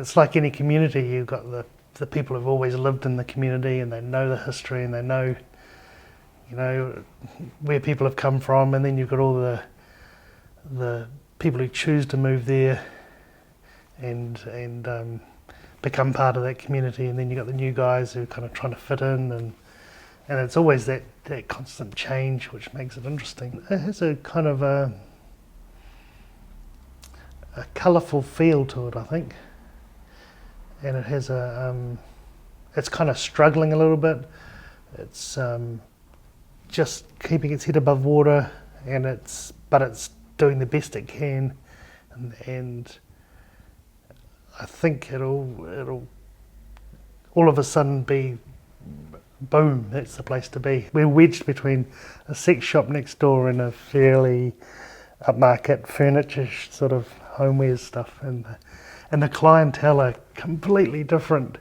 it's like any community. You've got the people who've always lived in the community and they know the history and they know, where people have come from, and then you've got all the people who choose to move there and become part of that community, and then you've got the new guys who are kind of trying to fit in, and it's always that constant change which makes it interesting. It has a kind of a colourful feel to it, I think, and it has it's kind of struggling a little bit. It's just keeping its head above water, but it's doing the best it can, and I think it'll all of a sudden be boom. That's the place to be. We're wedged between a sex shop next door and a fairly upmarket furniture sort of homeware stuff, and the clientele are completely different,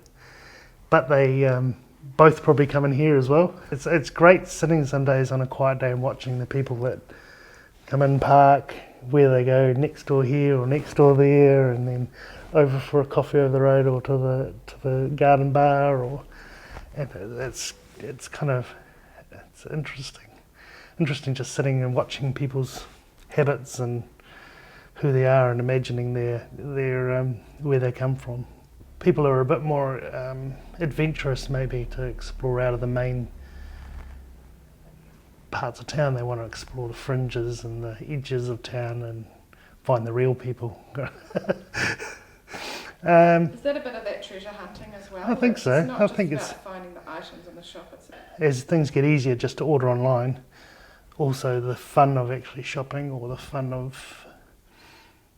but they both probably come in here as well. It's great sitting some days on a quiet day and watching the people that come in, park, where they go, next door here or next door there, and then over for a coffee over the road or to the garden bar, and it's interesting just sitting and watching people's habits and who they are and imagining their where they come from. People are a bit more adventurous maybe to explore out of the main parts of town. They want to explore the fringes and the edges of town and find the real people. Is that a bit of that treasure hunting as well? I think so. It's not just about finding the items in the shop. As things get easier just to order online, also the fun of actually shopping, or the fun of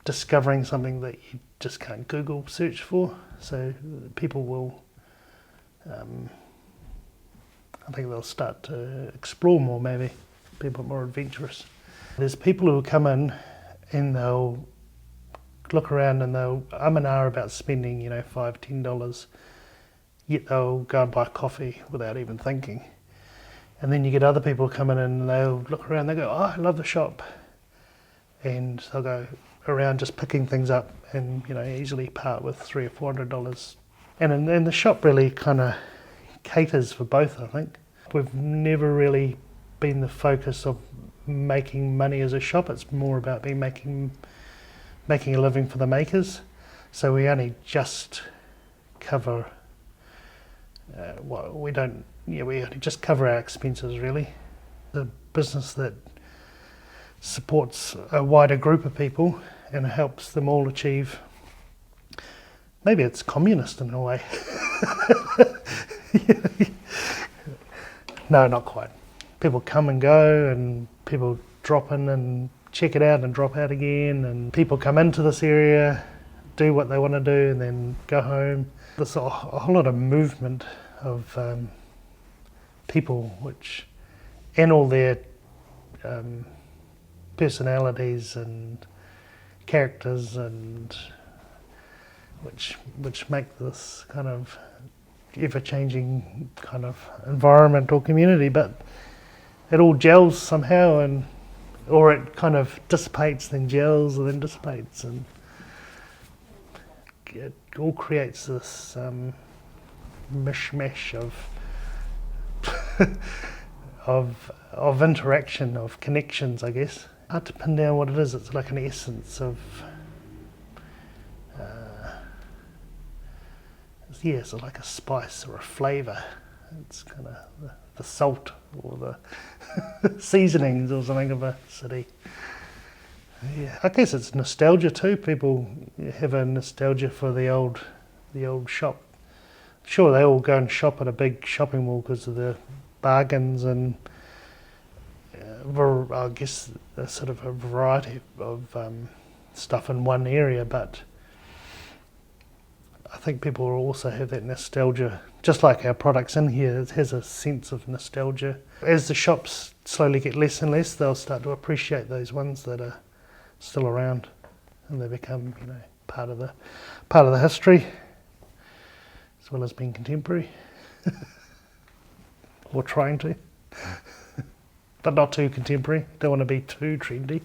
discovering something that you just can't Google search for. So people will, I think they'll start to explore more, maybe be a bit more adventurous. There's people who will come in and they'll look around and they'll and ah about spending, $5-10, yet they'll go and buy coffee without even thinking. And then you get other people coming in and they'll look around, they go, oh, I love the shop. And they'll go around just picking things up and, easily part with $300 or $400. And the shop really kind of caters for both, I think. We've never really been the focus of making money as a shop. It's more about making a living for the makers. So we only just cover we only just cover our expenses, really. The business that supports a wider group of people and helps them all achieve, maybe it's communist in a way. No, not quite. People come and go, and people drop in and check it out and drop out again, and people come into this area, do what they want to do, and then go home. There's a whole lot of movement of people, and all their personalities and characters, and which make this kind of ever-changing kind of environment or community, but it all gels somehow, or it kind of dissipates, then gels, and then dissipates, and it all creates this mishmash of interaction, of connections, I guess. Hard to pin down what it is. It's like an essence of it's like a spice or a flavour. It's kind of the salt or the seasonings or something of a city. Yeah, I guess it's nostalgia too. People have a nostalgia for the old shop. Sure, they all go and shop at a big shopping mall because of the bargains and I guess a sort of a variety of stuff in one area, but I think people will also have that nostalgia, just like our products in here. It has a sense of nostalgia. As the shops slowly get less and less, they'll start to appreciate those ones that are still around, and they become, part of the history, as well as being contemporary, or trying to, but not too contemporary. Don't want to be too trendy.